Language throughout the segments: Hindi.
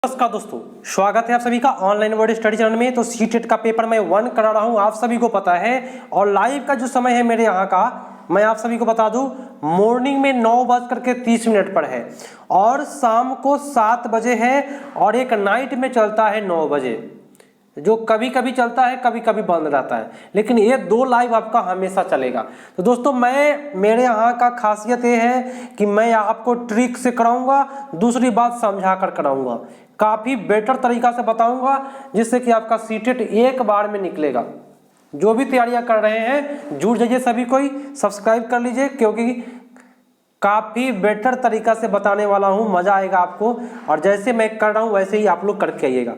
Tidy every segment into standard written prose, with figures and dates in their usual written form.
नमस्कार दोस्तों, स्वागत है आप सभी का ऑनलाइन वर्ड स्टडी चैनल में। तो सीटेट का पेपर मैं 1 करा रहा हूं, आप सभी को पता है। और लाइव का जो समय है मेरे यहाँ का, मैं आप सभी को बता दूं, मॉर्निंग में 9:30 पर है और शाम को 7 बजे है और एक नाइट में चलता है 9 बजे, जो कभी कभी चलता है कभी कभी बंद रहता है, लेकिन ये 2 लाइव आपका हमेशा चलेगा। तो दोस्तों मेरे यहाँ का खासियत ये है कि मैं आपको ट्रिक से कराऊंगा, दूसरी बात समझा कर कराऊंगा, काफ़ी बेटर तरीका से बताऊंगा, जिससे कि आपका सीटेट एक बार में निकलेगा। जो भी तैयारियां कर रहे हैं जुड़ जाइए, सभी कोई सब्सक्राइब कर लीजिए, क्योंकि काफ़ी बेटर तरीका से बताने वाला हूं, मज़ा आएगा आपको। और जैसे मैं कर रहा हूं वैसे ही आप लोग करके आइएगा।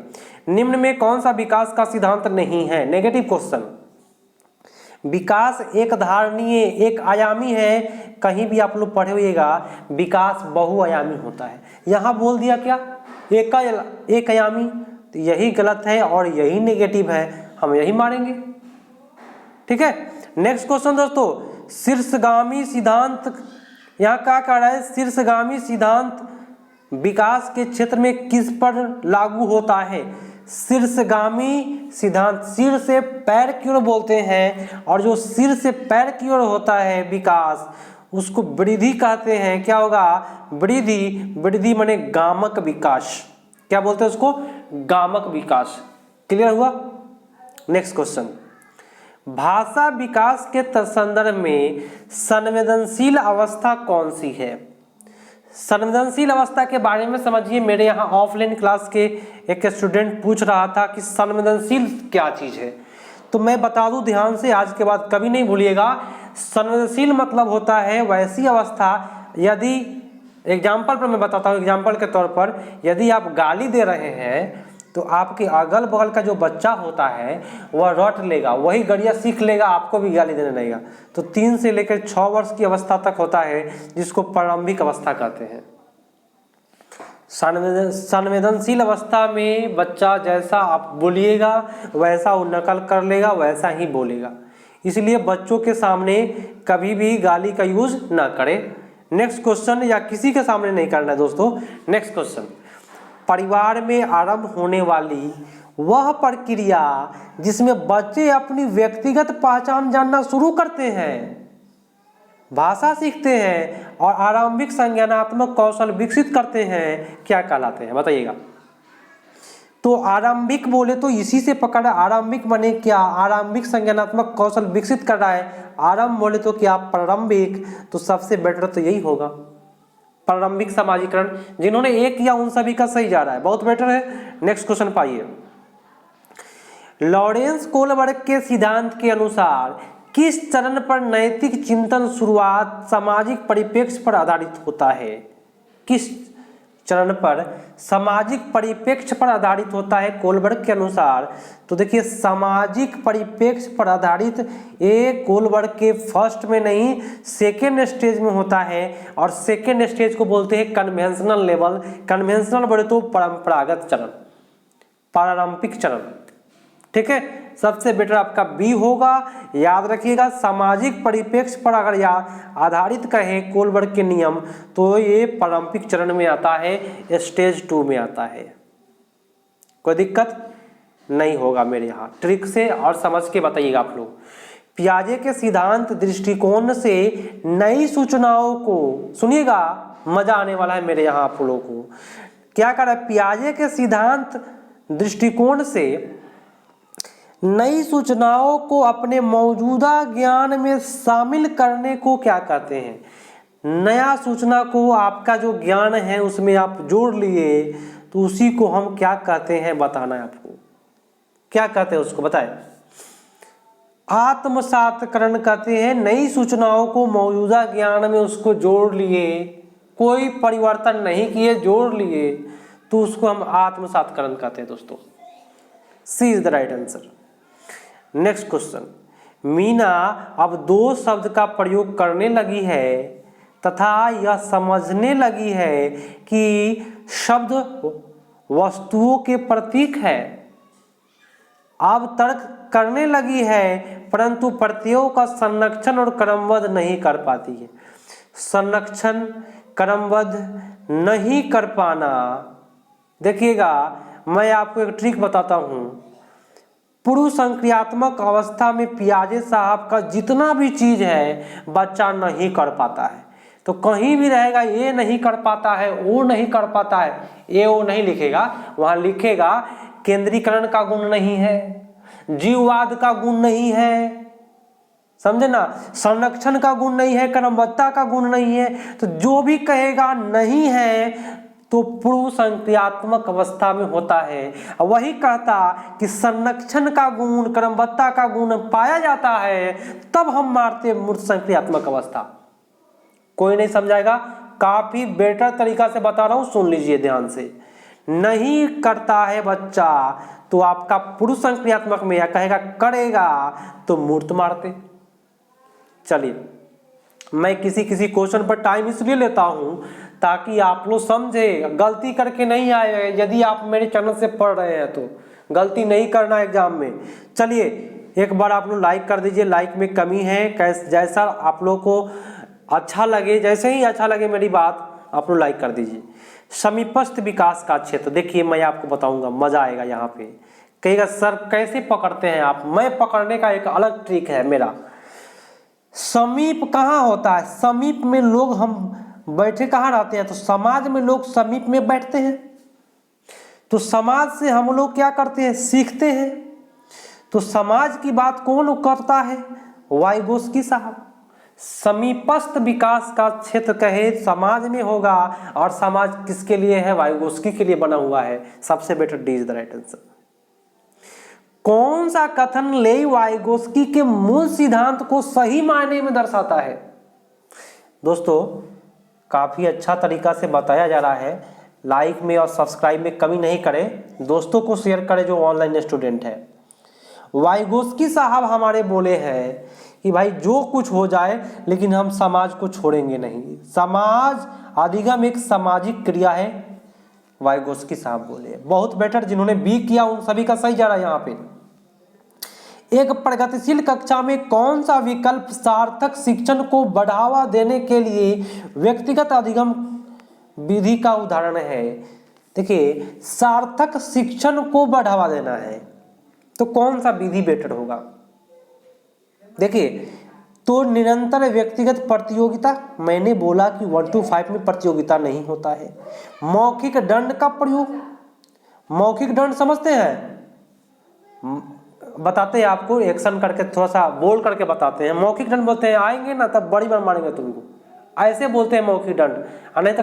निम्न में कौन सा विकास का सिद्धांत नहीं है? Negative question. विकास एक धारणीय एक आयामी है, कहीं भी आप लोग पढ़े होइएगा विकास बहुआयामी होता है। यहाँ बोल दिया क्या एक आयामी, तो यही गलत है और यही नेगेटिव है, हम यही मारेंगे। ठीक है, नेक्स्ट क्वेश्चन दोस्तों, शीर्षगामी सिद्धांत यहाँ क्या कह रहा है? शीर्षगामी सिद्धांत विकास के क्षेत्र में किस पर लागू होता है? शीर्षगामी सिद्धांत, सिर से पैर की ओर बोलते हैं, और जो सिर से पैर की ओर होता है विकास, उसको वृद्धि कहते हैं। क्या होगा? वृद्धि माने गामक विकास। क्या बोलते हैं उसको? गामक विकास। क्लियर हुआ? नेक्स्ट क्वेश्चन, भाषा विकास के संदर्भ में संवेदनशील अवस्था कौन सी है? संवेदनशील अवस्था के बारे में समझिए। मेरे यहाँ ऑफलाइन क्लास के एक स्टूडेंट पूछ रहा था कि संवेदनशील क्या चीज़ है, तो मैं बता दूं ध्यान से, आज के बाद कभी नहीं भूलिएगा। संवेदनशील मतलब होता है वैसी अवस्था, यदि एग्जाम्पल पर मैं बताता हूँ, एग्जाम्पल के तौर पर यदि आप गाली दे रहे हैं तो आपके अगल बगल का जो बच्चा होता है वह रट लेगा, वही गड़िया सीख लेगा, आपको भी गाली देने लगेगा। तो 3 से लेकर 6 वर्ष की अवस्था तक होता है, जिसको प्रारंभिक अवस्था कहते हैं। संवेदनशील अवस्था में बच्चा जैसा आप बोलिएगा वैसा वो नकल कर लेगा, वैसा ही बोलेगा। इसलिए बच्चों के सामने कभी भी गाली का यूज ना करें। नेक्स्ट क्वेश्चन, या किसी के सामने नहीं करना है दोस्तों। नेक्स्ट क्वेश्चन, परिवार में आरंभ होने वाली वह प्रक्रिया जिसमें बच्चे अपनी व्यक्तिगत पहचान जानना शुरू करते हैं, भाषा सीखते हैं और आरंभिक संज्ञानात्मक कौशल विकसित करते हैं, क्या कहलाते हैं? बताइएगा। तो आरंभिक बोले तो इसी से पकड़, आरंभिक माने क्या? आरंभिक संज्ञानात्मक कौशल विकसित कर रहा है। आरंभ बोले तो क्या? प्रारंभिक। तो सबसे बेटर तो यही होगा, प्रारंभिक समाजीकरण। जिन्होंने एक किया उन सभी का सही जा रहा है, बहुत बेटर है। नेक्स्ट क्वेश्चन पाइए, लॉरेंस कोलबर्ग के सिद्धांत के अनुसार किस चरण पर नैतिक चिंतन शुरुआत सामाजिक परिप्रेक्ष्य पर आधारित होता है? किस चरण पर सामाजिक परिप्रेक्ष्य पर आधारित होता है कोलबर्ग के अनुसार? तो देखिए, सामाजिक परिप्रेक्ष्य पर आधारित ये कोलबर्ग के फर्स्ट में नहीं, सेकेंड स्टेज में होता है। और सेकेंड स्टेज को बोलते हैं कन्वेंशनल लेवल। कन्वेंशनल बोले तो परंपरागत चरण, पारंपरिक चरण। ठीक है, सबसे बेटर आपका बी होगा, याद रखिएगा। सामाजिक परिप्रेक्ष्य पर अगर आधारित कहें कोलबर्ग के नियम, तो ये पारंपरिक चरण में आता है, स्टेज 2 में आता है। कोई दिक्कत नहीं होगा मेरे यहाँ, ट्रिक से और समझ के बताइएगा आप लोग। पियाजे के सिद्धांत दृष्टिकोण से नई सूचनाओं को, सुनिएगा मजा आने वाला है मेरे यहाँ आप लोगों को। क्या कर रहा है? पियाजे के सिद्धांत दृष्टिकोण से नई सूचनाओं को अपने मौजूदा ज्ञान में शामिल करने को क्या कहते हैं? नया सूचना को आपका जो ज्ञान है उसमें आप जोड़ लिए, तो उसी को हम क्या कहते हैं? बताना है आपको। क्या कहते हैं उसको? बताएं। आत्मसातकरण कहते हैं। नई सूचनाओं को मौजूदा ज्ञान में उसको जोड़ लिए, कोई परिवर्तन नहीं किए, जोड़ लिए, तो उसको हम आत्मसातकरण कहते हैं दोस्तों। C is the right answer. Next question, मीना अब 2 शब्द का प्रयोग करने लगी है तथा यह समझने लगी है कि शब्द वस्तुओं के प्रतीक है। अब तर्क करने लगी है, परंतु प्रत्ययों का संरक्षण और क्रमबद्ध नहीं कर पाती है। संरक्षण क्रमबद्ध नहीं कर पाना देखिएगा, मैं आपको एक ट्रिक बताता हूँ। पूर्व संक्रियात्मक अवस्था में पियाजे साहब का जितना भी चीज है बच्चा नहीं कर पाता है। तो कहीं भी रहेगा ये नहीं कर पाता है, वो नहीं कर पाता है, ये वो नहीं लिखेगा, वहां लिखेगा केंद्रीकरण का गुण नहीं है, जीववाद का गुण नहीं है, समझे ना, संरक्षण का गुण नहीं है, क्रमबद्धता का गुण नहीं है। तो जो भी कहेगा नहीं है तो पूर्व संक्रियात्मक अवस्था में होता है। वही कहता कि संरक्षण का गुण, क्रमबद्धता का गुण पाया जाता है, तब हम मारते मूर्त संक्रियात्मक अवस्था। कोई नहीं समझाएगा, काफी बेटर तरीका से बता रहा हूं, सुन लीजिए ध्यान से। नहीं करता है बच्चा तो आपका पूर्व संक्रियात्मक में, या कहेगा करेगा तो मूर्त मारते। चलिए, मैं किसी किसी क्वेश्चन पर टाइम इसलिए लेता हूं ताकि आप लोग समझे, गलती करके नहीं आए। यदि आप मेरे चैनल से पढ़ रहे हैं तो गलती नहीं करना एग्जाम में। चलिए, एक बार आप लोग लाइक कर दीजिए, लाइक में कमी है। जैसा आप लोग को अच्छा लगे, जैसे ही अच्छा लगे मेरी बात, आप लोग लाइक कर दीजिए। समीपस्थ विकास का क्षेत्र, देखिए मैं आपको बताऊंगा, मजा आएगा यहाँ पे। कहेगा सर कैसे पकड़ते हैं आप? मैं पकड़ने का एक अलग ट्रिक है मेरा। समीप कहाँ होता है? समीप में लोग, हम बैठे कहाँ रहते हैं? तो समाज में लोग समीप में बैठते हैं। तो समाज से हम लोग क्या करते हैं? सीखते हैं। तो समाज की बात कौन करता है? वाइगोस्की साहब। समीपस्थ विकास का क्षेत्र कहे समाज में होगा, और समाज किसके लिए है? वाइगोस्की के लिए बना हुआ है। सबसे better D is the right answer. कौन सा कथन लेई वाइगोस्की के मूल सिद्धांत को सही मायने में दर्शाता है? दोस्तों, काफी अच्छा तरीका से बताया जा रहा है। लाइक में और सब्सक्राइब में कमी नहीं करें, दोस्तों को शेयर करें जो ऑनलाइन स्टूडेंट है। वाइगोस्की साहब हमारे बोले हैं कि भाई जो कुछ हो जाए लेकिन हम समाज को छोड़ेंगे नहीं। समाज अधिगम एक सामाजिक क्रिया है, वाइगोस्की साहब बोले। बहुत बेटर, जिन्होंने बी किया उन सभी का सही जा रहा है यहाँ पे। एक प्रगतिशील कक्षा में कौन सा विकल्प सार्थक शिक्षण को बढ़ावा देने के लिए व्यक्तिगत अधिगम विधि का उदाहरण है? देखिए, सार्थक शिक्षण को बढ़ावा देना है तो कौन सा विधि बेटर होगा? देखिए, तो निरंतर व्यक्तिगत प्रतियोगिता, मैंने बोला कि 1 to 5 में प्रतियोगिता नहीं होता है। मौखिक दंड का प्रयोग, मौखिक दंड समझते हैं? बताते हैं आपको, एक्शन करके थोड़ा सा बोल करके बताते हैं। मौखिक दंड बोलते हैं आएंगे ना तब बड़ी बार मारेंगे तुमको, ऐसे बोलते हैं मौखिक दंड। नहीं तो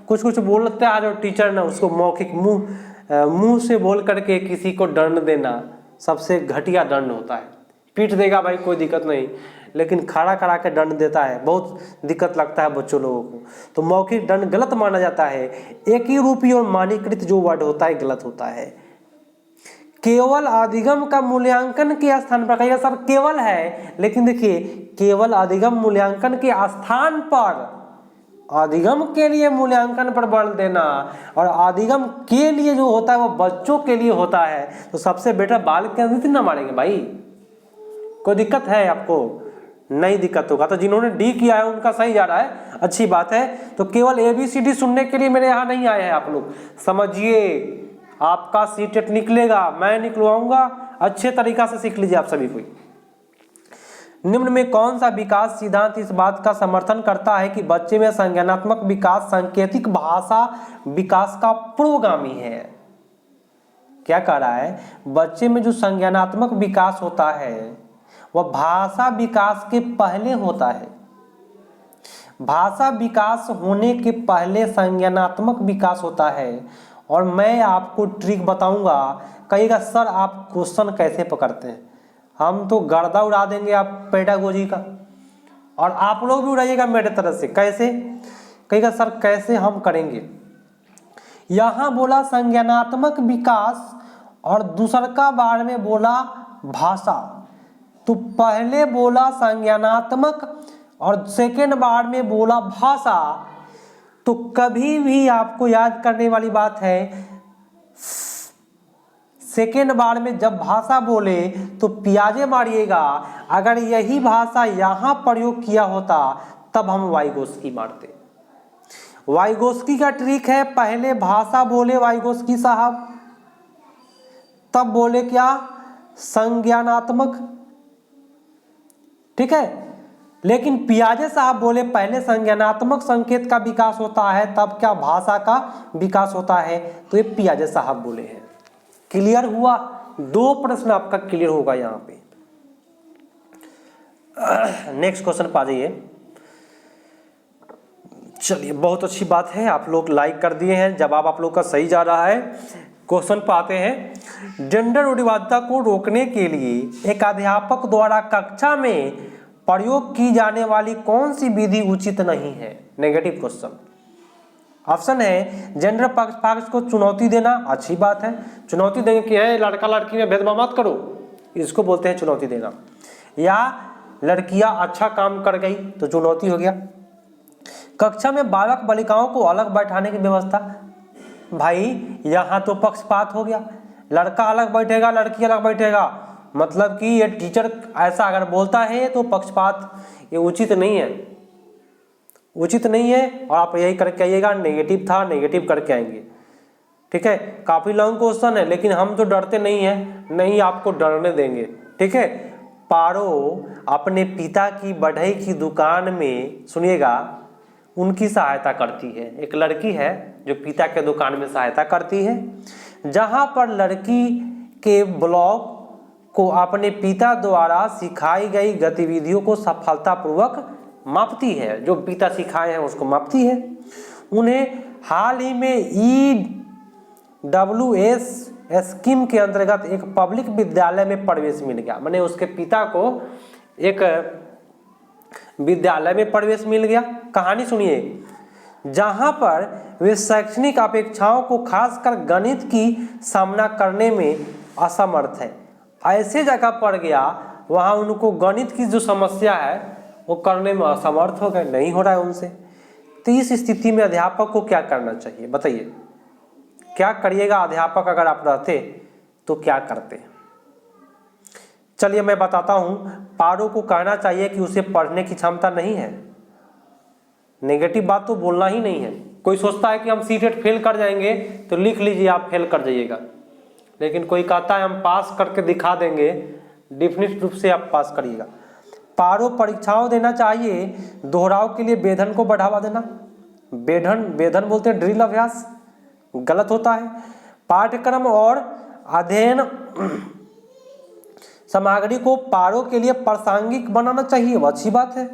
कुछ कुछ बोलते हैं जो टीचर ना, उसको मौखिक मुंह से बोल करके किसी को दंड देना सबसे घटिया दंड होता है। पीट देगा भाई कोई दिक्कत नहीं, लेकिन खड़ा खड़ा के दंड देता है, बहुत दिक्कत लगता है बच्चों लोगों को। तो मौखिक दंड गलत माना जाता है। एक ही रूपी और मानीकृत जो वर्ड होता है गलत होता है। केवल अधिगम का मूल्यांकन के स्थान पर, कहिएगा सर केवल है, लेकिन देखिए केवल अधिगम मूल्यांकन के स्थान पर अधिगम के लिए मूल्यांकन पर बल देना, और अधिगम के लिए जो होता है वो बच्चों के लिए होता है। तो सबसे बेटर बाल केंद्रित ना मारेंगे भाई। कोई दिक्कत है आपको? नहीं दिक्कत होगा। तो जिन्होंने डी किया है उनका सही जा रहा है, अच्छी बात है। तो केवल ABCD सुनने के लिए मेरे यहाँ नहीं आए हैं आप लोग, समझिए आपका सीटेट निकलेगा, मैं निकलवाऊंगा, अच्छे तरीका से सीख लीजिए आप सभी को। निम्न में कौन सा विकास सिद्धांत इस बात का समर्थन करता है कि बच्चे में संज्ञानात्मक विकास सांकेतिक भाषा विकास का पूर्वगामी है? क्या कह रहा है? बच्चे में जो संज्ञानात्मक विकास होता है वह भाषा विकास के पहले होता है। भाषा विकास होने के पहले संज्ञानात्मक विकास होता है। और मैं आपको ट्रिक बताऊंगा, कहिएगा सर आप क्वेश्चन कैसे पकड़ते हैं? हम तो गर्दा उड़ा देंगे आप पेडागोजी का, और आप लोग भी उड़ाइएगा मेरे तरफ से। कैसे? कहिएगा सर कैसे हम करेंगे? यहां बोला संज्ञानात्मक विकास और दूसरा बार में बोला भाषा, तो पहले बोला संज्ञानात्मक और सेकेंड बार में बोला भाषा। तो कभी भी आपको याद करने वाली बात है, सेकेंड बार में जब भाषा बोले तो पियाजे मारिएगा। अगर यही भाषा यहां प्रयोग किया होता तब हम वाइगोस्की मारते। वाइगोस्की का ट्रिक है, पहले भाषा बोले वाइगोस्की साहब, तब बोले क्या, संज्ञानात्मक, ठीक है। लेकिन पियाजे साहब बोले पहले संज्ञानात्मक संकेत का विकास होता है तब क्या भाषा का विकास होता है, तो ये पियाजे साहब बोले हैं। क्लियर हुआ, 2 प्रश्न आपका क्लियर होगा यहाँ पे। नेक्स्ट क्वेश्चन पा जाइए। चलिए बहुत अच्छी बात है, आप लोग लाइक कर दिए हैं, जवाब आप लोग का सही जा रहा है। क्वेश्चन पाते हैं, जेंडर रूढ़िवादिता को रोकने के लिए एक अध्यापक द्वारा कक्षा में प्रयोग की जाने वाली कौन सी विधि उचित नहीं है। Negative question. ऑप्शन है जेंडर पक्ष को चुनौती देना, अच्छी बात है, चुनौती देंगे कि है लड़का लड़की में भेदभाव मत करो, इसको बोलते हैं चुनौती देना। या लड़कियां अच्छा काम कर गई तो चुनौती हो गया। कक्षा में बालक बालिकाओं को अलग बैठाने की व्यवस्था, भाई यहाँ तो पक्षपात हो गया, लड़का अलग बैठेगा लड़की अलग बैठेगा, मतलब कि ये टीचर ऐसा अगर बोलता है तो पक्षपात, ये उचित नहीं है, उचित नहीं है। और आप यही करके आइएगा, नेगेटिव था नेगेटिव करके आएंगे, ठीक है। काफी लॉन्ग क्वेश्चन है लेकिन हम तो डरते नहीं हैं, नहीं आपको डरने देंगे, ठीक है। पारो अपने पिता की बढ़ई की दुकान में, सुनिएगा, उनकी सहायता करती है। एक लड़की है जो पिता के दुकान में सहायता करती है, जहां पर लड़की के ब्लॉग को अपने पिता द्वारा सिखाई गई गतिविधियों को सफलतापूर्वक मापती है, जो पिता सिखाए हैं उसको मापती है। उन्हें हाल ही में EWS स्कीम के अंतर्गत एक पब्लिक विद्यालय में प्रवेश मिल गया, माने उसके पिता को एक विद्यालय में प्रवेश मिल गया। कहानी सुनिए, जहां पर वे शैक्षणिक अपेक्षाओं को खासकर गणित की सामना करने में असमर्थ है। ऐसे जगह पर गया वहां उनको गणित की जो समस्या है वो करने में असमर्थ हो गए, नहीं हो रहा है उनसे। तो इस स्थिति में अध्यापक को क्या करना चाहिए, बताइए क्या करिएगा अध्यापक अगर आप रहते तो क्या करते। चलिए मैं बताता हूं। पारो को कहना चाहिए कि उसे पढ़ने की क्षमता नहीं है, नेगेटिव बात तो बोलना ही नहीं है। कोई सोचता है कि हम सीटेट फेल कर जाएंगे तो लिख लीजिए आप फेल कर जाइएगा, लेकिन कोई कहता है हम पास करके दिखा देंगे, डेफिनेट रूप से आप पास करिएगा। पारो परीक्षाओं देना चाहिए, दोहराव के लिए वेधन को बढ़ावा देना, वेधन बोलते हैं ड्रिल अभ्यास, गलत होता है। पाठ्यक्रम और अध्ययन सामग्री को पारो के लिए प्रासंगिक बनाना चाहिए, वो अच्छी बात है।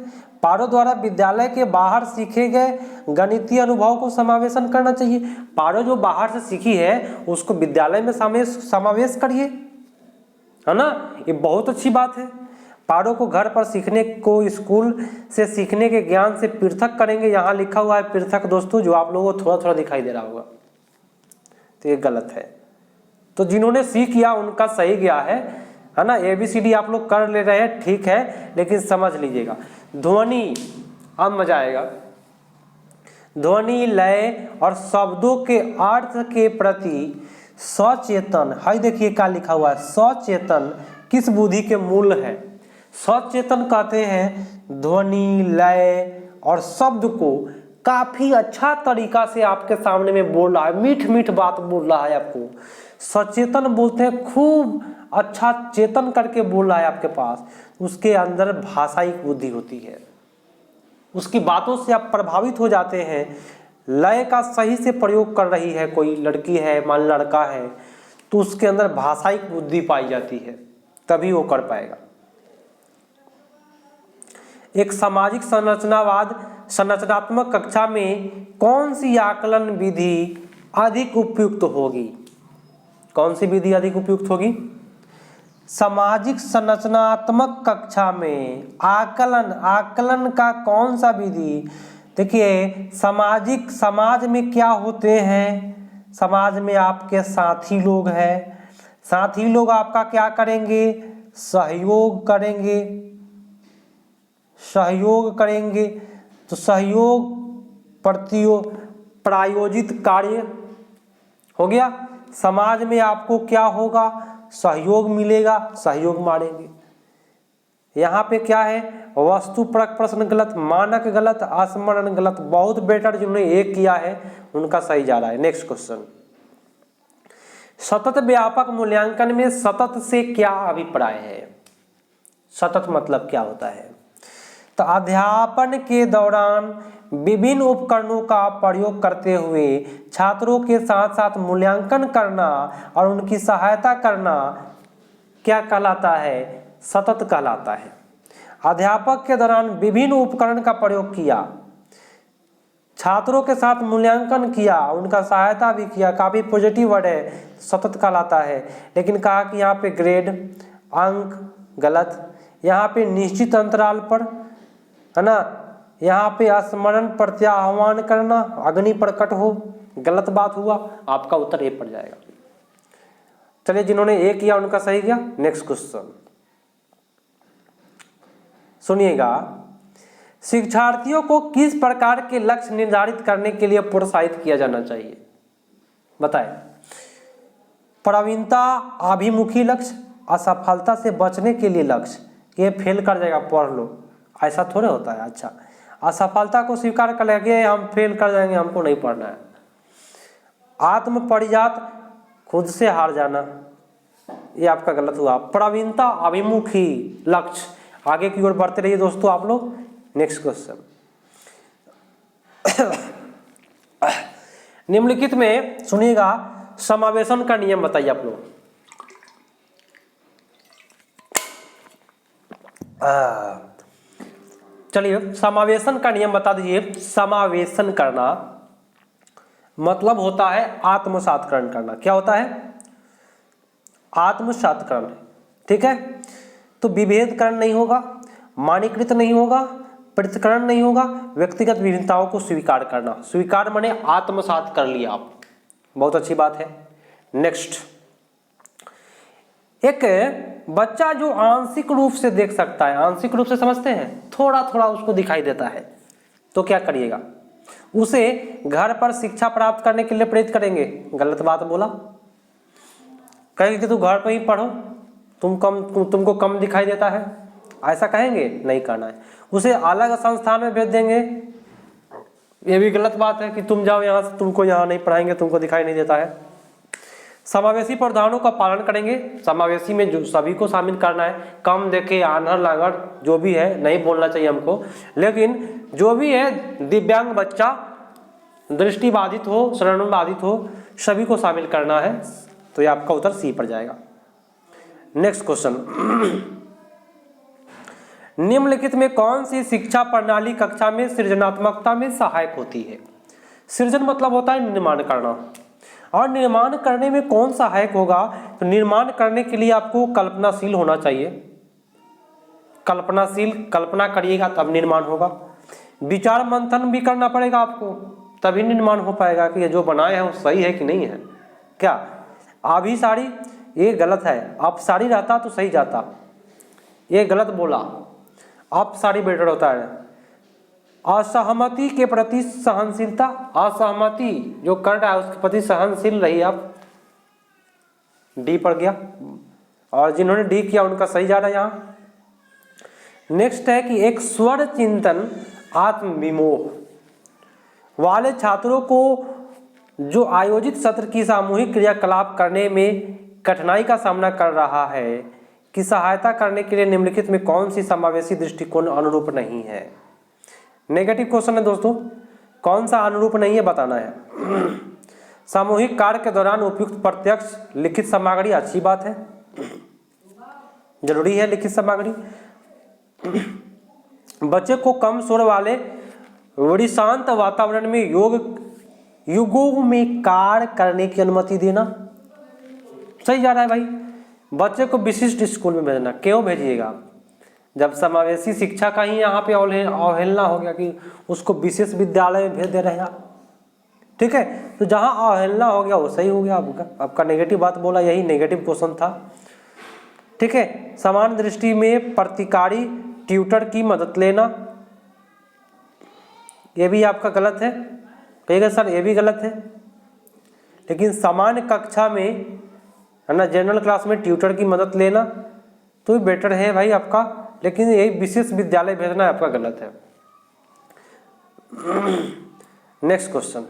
पारो द्वारा विद्यालय के बाहर सीखे गए गणितीय अनुभव को समावेशन करना चाहिए। पारो जो बाहर से सीखी है उसको विद्यालय में समावेश करिए, है ना, ये बहुत अच्छी बात है। पारो को घर पर सीखने को स्कूल से सीखने के ज्ञान से पृथक करेंगे, यहाँ लिखा हुआ है पृथक दोस्तों, जो आप लोगों को थोड़ा थोड़ा दिखाई दे रहा होगा, तो ये गलत है। तो जिन्होंने सीख किया उनका सही गया है ना। ABCD आप लोग कर ले रहे हैं, ठीक है, लेकिन समझ लीजिएगा। ध्वनि, अब मजा आएगा। ध्वनि, लय और शब्दों के अर्थ के प्रति सचेतन, हाई देखिए क्या लिखा हुआ है, सचेतन किस बुद्धि के मूल है। सचेतन कहते हैं ध्वनि, लय और शब्द को काफी अच्छा तरीका से आपके सामने में बोल रहा है, मीठ मीठ बात बोल रहा है आपको। सचेतन बोलते हैं खूब अच्छा चेतन करके बोल रहा है आपके पास, उसके अंदर भाषाई बुद्धि होती है, उसकी बातों से आप प्रभावित हो जाते हैं। लय का सही से प्रयोग कर रही है, कोई लड़की है मान लड़का है, तो उसके अंदर भाषाई बुद्धि पाई जाती है, तभी वो कर पाएगा। एक सामाजिक संरचनात्मक कक्षा में कौन सी आकलन विधि अधिक उपयुक्त होगी, कौन सी विधि अधिक उपयुक्त होगी। सामाजिक संरचनात्मक कक्षा में आकलन का कौन सा विधि, देखिए समाज में क्या होते हैं, समाज में आपके साथी लोग हैं, साथी लोग आपका क्या करेंगे, सहयोग करेंगे, तो सहयोग प्रायोजित कार्य हो गया। समाज में आपको क्या होगा, सहयोग मिलेगा, सहयोग मारेंगे। यहाँ पे क्या है, वस्तु परक प्रश्न गलत, मानक गलत, स्मरण गलत। बहुत बेटर जिन्होंने एक किया है उनका सही जा रहा है। नेक्स्ट क्वेश्चन, सतत व्यापक मूल्यांकन में सतत से क्या अभिप्राय है? सतत मतलब क्या होता है? तो अध्यापन के दौरान विभिन्न उपकरणों का प्रयोग करते हुए छात्रों के साथ साथ मूल्यांकन करना और उनकी सहायता करना क्या कहलाता है? सतत कहलाता है। अध्यापक के दौरान विभिन्न उपकरण का प्रयोग किया, छात्रों के साथ मूल्यांकन किया, उनका सहायता भी किया, काफी पॉजिटिव वर्ड है, सतत कहलाता है। लेकिन कहा कि यहाँ पे ग्रेड, अंक गलत, यहाँ पे निश्चित अंतराल पर, है ना, यहाँ पे स्मरण प्रत्याह्वान करना, अग्नि प्रकट हो, गलत बात हुआ, आपका उत्तर ए पड़ जाएगा। चलिए, जिन्होंने ए किया उनका सही गया। नेक्स्ट क्वेश्चन सुनिएगा, शिक्षार्थियों को किस प्रकार के लक्ष्य निर्धारित करने के लिए प्रोत्साहित किया जाना चाहिए? बताएं। प्रवीणता अभिमुखी लक्ष्य, असफलता से बचने के लिए लक्ष्य, ये फेल कर जाएगा पढ़ लो, ऐसा थोड़े होता है। अच्छा, असफलता को स्वीकार कर लेंगे, हम फेल कर जाएंगे, हमको नहीं पढ़ना है। आत्म परिजात, खुद से हार जाना, ये आपका गलत हुआ। प्रवीणता अभिमुखी लक्ष्य, आगे की ओर बढ़ते रहिए दोस्तों आप लोग। नेक्स्ट क्वेश्चन, निम्नलिखित में सुनिएगा, समावेशन का नियम बताइए आप लोग। चलिए, समावेशन का नियम बता दीजिए। समावेशन करना मतलब होता है आत्मसातकरण करना। क्या होता है? आत्मसातकरण। ठीक है, तो विभेदकरण नहीं होगा, मानीकृत नहीं होगा, पृथक्करण नहीं होगा, व्यक्तिगत विभिन्नताओं को स्वीकार करना। स्वीकार माने आत्मसात कर लिया आप, बहुत अच्छी बात है। नेक्स्ट, एक बच्चा जो आंशिक रूप से देख सकता है, आंशिक रूप से समझते हैं, थोड़ा थोड़ा उसको दिखाई देता है, तो क्या करिएगा? उसे घर पर शिक्षा प्राप्त करने के लिए प्रेरित करेंगे। गलत बात बोला, कहेंगे कि तू घर पर ही पढ़ो, तुमको कम दिखाई देता है, ऐसा कहेंगे? नहीं करना है। उसे अलग संस्थान में भेज देंगे, ये भी गलत बात है कि तुम जाओ यहाँ से, तुमको यहाँ नहीं पढ़ाएंगे, तुमको दिखाई नहीं देता है। समावेशी प्रावधानों का पालन करेंगे। समावेशी में जो सभी को शामिल करना है, कम देखे, आन्हर लांगड़ जो भी है नहीं बोलना चाहिए हमको, लेकिन जो भी है दिव्यांग बच्चा, दृष्टिबाधित हो, श्रवणबाधित हो, सभी को शामिल करना है। तो ये आपका उत्तर सी पड़ जाएगा। नेक्स्ट क्वेश्चन, निम्नलिखित में कौन सी शिक्षा प्रणाली कक्षा में सृजनात्मकता में सहायक होती है? सृजन मतलब होता है निर्माण करना, और निर्माण करने में कौन सहायक होगा? तो निर्माण करने के लिए आपको कल्पनाशील होना चाहिए। कल्पनाशील, कल्पना करिएगा तब निर्माण होगा। विचार मंथन भी करना पड़ेगा आपको, तभी निर्माण हो पाएगा कि ये जो बनाए हैं वो सही है कि नहीं है। क्या अभिसारी, ये गलत है, अपसारी रहता तो सही जाता, ये गलत बोला, अपसारी बेटर होता है। असहमति के प्रति सहनशीलता, असहमति जो कर रहा है उसके प्रति सहनशील रहिए आप, डी पड़ गया, और जिन्होंने डी किया उनका सही जा रहा है यहाँ। नेक्स्ट है कि एक स्वर चिंतन आत्मविमोह वाले छात्रों को जो आयोजित सत्र की सामूहिक क्रियाकलाप करने में कठिनाई का सामना कर रहा है की सहायता करने के लिए निम्नलिखित में कौन सी समावेशी दृष्टिकोण अनुरूप नहीं है? नेगेटिव क्वेश्चन है दोस्तों, कौन सा अनुरूप नहीं है बताना है। सामूहिक कार्य के दौरान उपयुक्त प्रत्यक्ष लिखित सामग्री, अच्छी बात है, जरूरी है लिखित सामग्री। बच्चे को कम शोर वाले बड़ी शांत वातावरण में युगों में कार्य करने की अनुमति देना, सही जा रहा है भाई। बच्चे को विशिष्ट स्कूल में भेजना, क्यों भेजिएगा? जब समावेशी शिक्षा का ही यहाँ पे अवहेलना हो गया कि उसको विशेष विद्यालय में भेज दे रहे हैं आप, ठीक है, तो जहाँ अवहेलना हो गया वो सही हो गया आपका नेगेटिव बात बोला, यही नेगेटिव क्वेश्चन था, ठीक है। समान दृष्टि में प्रतिकारी ट्यूटर की मदद लेना, ये भी आपका गलत है, कहेगा सर ये भी गलत है, लेकिन समान कक्षा में, है ना, जनरल क्लास में ट्यूटर की मदद लेना तो बेटर है भाई आपका लेकिन यही विशेष विद्यालय भेजना आपका गलत है। नेक्स्ट क्वेश्चन,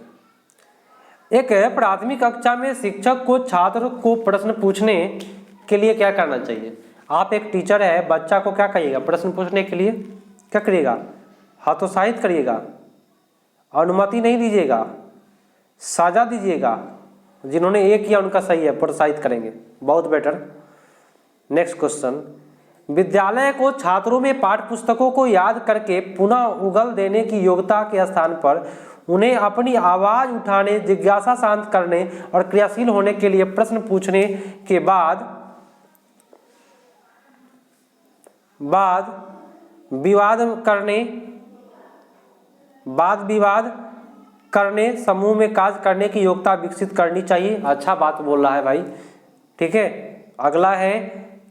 एक प्राथमिक कक्षा में शिक्षक को छात्र को प्रश्न पूछने के लिए क्या करना चाहिए? आप एक टीचर है, बच्चा को क्या कहिएगा? प्रश्न पूछने के लिए क्या करिएगा? हतोत्साहित करिएगा, अनुमति नहीं दीजिएगा, साझा दीजिएगा। जिन्होंने ए किया उनका सही है, प्रोत्साहित करेंगे, बहुत बेटर। नेक्स्ट क्वेश्चन, विद्यालय को छात्रों में पाठ्य पुस्तकों को याद करके पुनः उगल देने की योग्यता के स्थान पर उन्हें अपनी आवाज उठाने, जिज्ञासा शांत करने और क्रियाशील होने के लिए प्रश्न पूछने के बाद विवाद करने समूह में कार्य करने की योग्यता विकसित करनी चाहिए। अच्छा बात बोल रहा है भाई, ठीक है। अगला है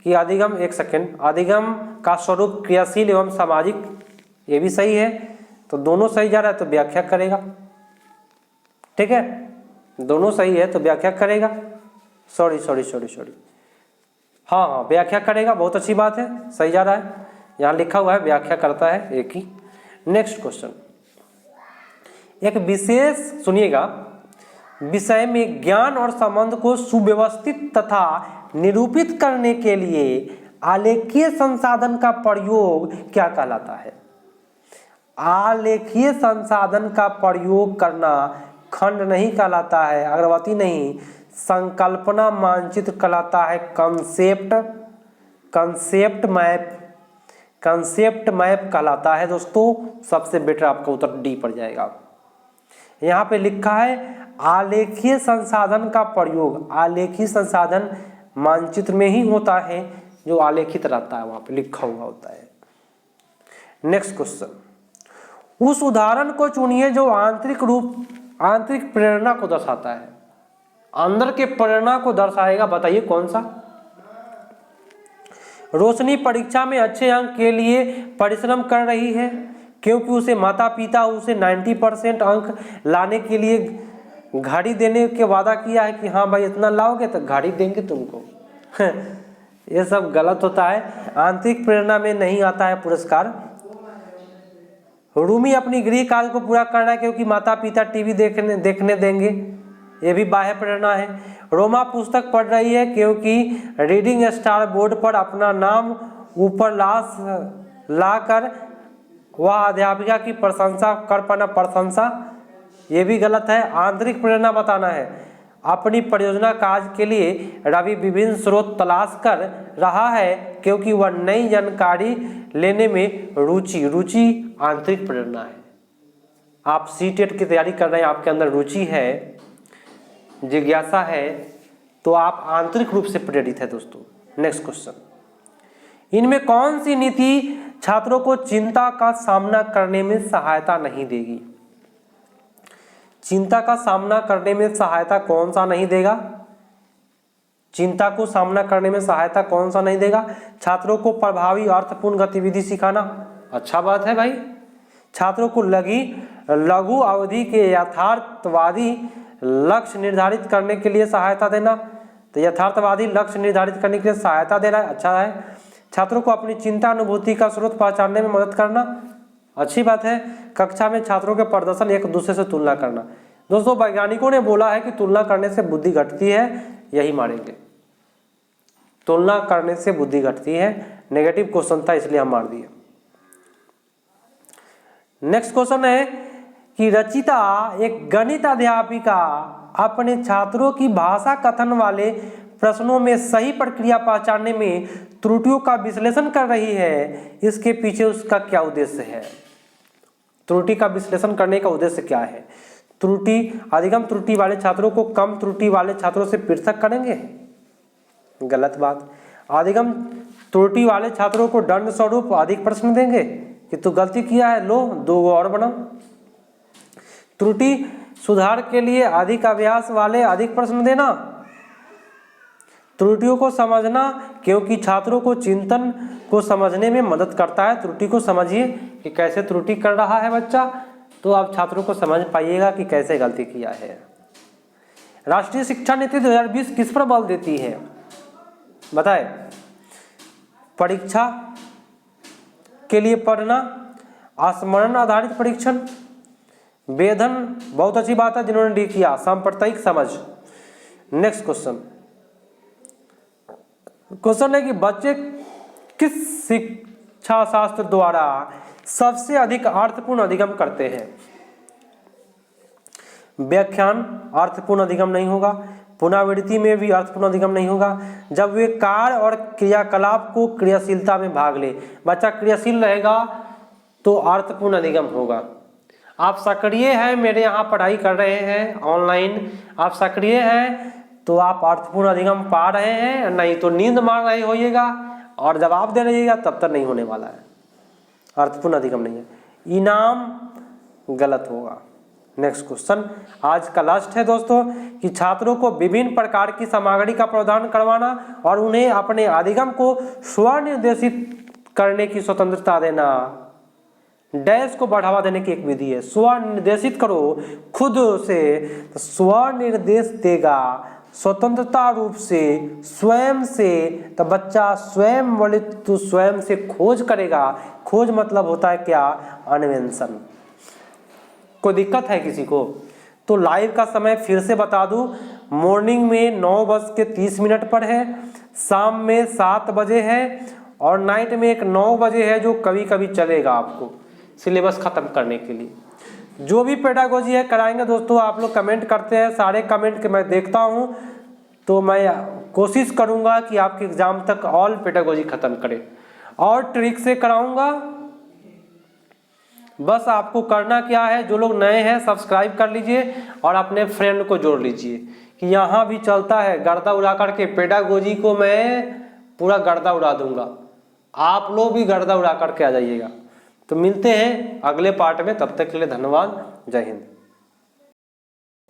कि अधिगम, एक सेकेंड, अधिगम का स्वरूप क्रियाशील एवं सामाजिक, ये भी सही है। तो दोनों सही जा रहा है तो व्याख्या करेगा, ठीक है, दोनों सही है तो व्याख्या करेगा। सॉरी, हाँ, व्याख्या करेगा, बहुत अच्छी बात है, सही जा रहा है। यहाँ लिखा हुआ है व्याख्या करता है एक ही। नेक्स्ट क्वेश्चन, एक विशेष सुनिएगा, विषय में ज्ञान और संबंध को सुव्यवस्थित तथा निरूपित करने के लिए आलेखीय संसाधन का प्रयोग क्या कहलाता है? आलेखीय संसाधन का प्रयोग करना खंड नहीं कहलाता है, अग्रवर्ती नहीं, संकल्पना मानचित्र कहलाता है, कंसेप्ट मैप कहलाता है दोस्तों। सबसे बेटर आपका उत्तर डी पर जाएगा। यहाँ पे लिखा है आलेखीय संसाधन का प्रयोग, आलेखीय संसाधन मानचित्र में ही होता है, जो आलेखित रहता है वहां पे लिखा हुआ होता है। नेक्स्ट क्वेश्चन, उस उदाहरण को चुनिए जो आंतरिक प्रेरणा को दर्शाता है। अंदर के प्रेरणा को दर्शाएगा, बताइए कौन सा? रोशनी परीक्षा में अच्छे अंक के लिए परिश्रम कर रही है क्योंकि उसे माता पिता उसे 90% अंक लाने के लिए घड़ी देने के वादा किया है कि हाँ भाई इतना लाओगे तो घड़ी देंगे तुमको। ये सब गलत होता है, आंतरिक प्रेरणा में नहीं आता है पुरस्कार। रूमी अपनी गृह कार्य को पूरा कर रहा है क्योंकि माता पिता टीवी देखने देंगे, ये भी बाह्य प्रेरणा है। रोमा पुस्तक पढ़ रही है क्योंकि रीडिंग स्टार बोर्ड पर अपना नाम ऊपर लाकर वह अध्यापिका की प्रशंसा कर पाना, प्रशंसा, ये भी गलत है। आंतरिक प्रेरणा बताना है, अपनी परियोजना कार्य के लिए रवि विभिन्न स्रोत तलाश कर रहा है क्योंकि वह नई जानकारी लेने में रुचि आंतरिक प्रेरणा है। आप सीटेट की तैयारी कर रहे हैं, आपके अंदर रुचि है, जिज्ञासा है, तो आप आंतरिक रूप से प्रेरित है दोस्तों। नेक्स्ट क्वेश्चन, इनमें कौन सी नीति छात्रों को चिंता का सामना करने में सहायता नहीं देगी? चिंता का सामना करने में सहायता कौन सा नहीं देगा? चिंता को सामना करने में सहायता कौन सा नहीं देगा? छात्रों को प्रभावी अर्थपूर्ण गतिविधि सिखाना, अच्छा बात है भाई। छात्रों को लघु अवधि के यथार्थवादी लक्ष्य निर्धारित करने के लिए सहायता देना, तो यथार्थवादी लक्ष्य निर्धारित करने के लिए सहायता देना अच्छा है। छात्रों को अपनी चिंता अनुभूति का स्रोत पहचानने में मदद करना, अच्छी बात है। कक्षा में छात्रों के प्रदर्शन एक दूसरे से तुलना करना, दोस्तों वैज्ञानिकों ने बोला है कि तुलना करने से बुद्धि घटती है, यही मारेंगे, तुलना करने से बुद्धि घटती है। नेगेटिव क्वेश्चन था इसलिए हम मार दिए। नेक्स्ट क्वेश्चन है कि रचिता एक गणित अध्यापिका अपने छात्रों की भाषा कथन वाले प्रश्नों में सही प्रक्रिया पहचानने में त्रुटियों का विश्लेषण कर रही है, इसके पीछे उसका क्या उद्देश्य है? त्रुटि का विश्लेषण करने का उद्देश्य क्या है? अधिगम त्रुटि वाले छात्रों को कम त्रुटि वाले छात्रों से पृथक करेंगे, गलत बात। अधिगम त्रुटि वाले छात्रों को दंड स्वरूप अधिक प्रश्न देंगे कि तू गलती किया है, लो 2 और बनाओ। त्रुटि सुधार के लिए अधिक अभ्यास वाले अधिक प्रश्न देना। त्रुटियों को समझना क्योंकि छात्रों को चिंतन को समझने में मदद करता है। त्रुटि को समझिए कि कैसे त्रुटि कर रहा है बच्चा, तो आप छात्रों को समझ पाइएगा कि कैसे गलती किया है। राष्ट्रीय शिक्षा नीति 2020 किस पर बल देती है? बताए, परीक्षा के लिए पढ़ना, स्मरण आधारित परीक्षण, वेधन, बहुत अच्छी बात है जिन्होंने डी किया, सांप्रदायिक समझ। नेक्स्ट क्वेश्चन है कि बच्चे किस शिक्षा शास्त्र द्वारा सबसे अधिक अर्थपूर्ण अधिगम करते हैं? व्याख्यान अर्थपूर्ण अधिगम नहीं होगा, पुनरावृत्ति में भी अर्थपूर्ण अधिगम नहीं होगा। जब वे कार्य और क्रियाकलाप को क्रियाशीलता में भाग ले, बच्चा क्रियाशील रहेगा तो अर्थपूर्ण अधिगम होगा। आप सक्रिय हैं, मेरे यहाँ पढ़ाई कर रहे हैं ऑनलाइन, आप सक्रिय हैं तो आप अर्थपूर्ण अधिगम पा रहे हैं, नहीं तो नींद मार रहे होइएगा और जवाब दे रहिएगा तब तक नहीं होने वाला है, अर्थपूर्ण अधिगम नहीं है। इनाम गलत होगा। नेक्स्ट क्वेश्चन आज का लास्ट है दोस्तों कि छात्रों को विभिन्न प्रकार की सामग्री का प्रदान करवाना और उन्हें अपने अधिगम को स्वनिर्देशित करने की स्वतंत्रता देना। डैश को बढ़ावा देने की एक विधि है, स्वनिर्देशित करो खुद से, तो स्वनिर्देश देगा स्वतंत्रता रूप से, स्वयं से, तो बच्चा स्वयं बोले तो स्वयं से खोज करेगा। खोज मतलब होता है क्या? अन्वेषण। कोई दिक्कत है किसी को? तो लाइव का समय फिर से बता दूं, मॉर्निंग में 9:30 पर है, शाम में 7 बजे है और नाइट में एक 9 बजे है जो कभी कभी चलेगा आपको सिलेबस खत्म करने के लिए। जो भी पेडागोजी है कराएंगे दोस्तों। आप लोग कमेंट करते हैं, सारे कमेंट के मैं देखता हूं, तो मैं कोशिश करूंगा कि आपके एग्जाम तक ऑल पेडागोजी खत्म करें और ट्रिक से कराऊंगा। बस आपको करना क्या है, जो लोग नए हैं सब्सक्राइब कर लीजिए और अपने फ्रेंड को जोड़ लीजिए कि यहाँ भी चलता है गर्दा उड़ा करके पेडागोजी को मैं पूरा गर्दा उड़ा दूंगा, आप लोग भी गर्दा उड़ा करके आ जाइएगा। तो मिलते हैं अगले पार्ट में, तब तक के लिए धन्यवाद, जय हिंद।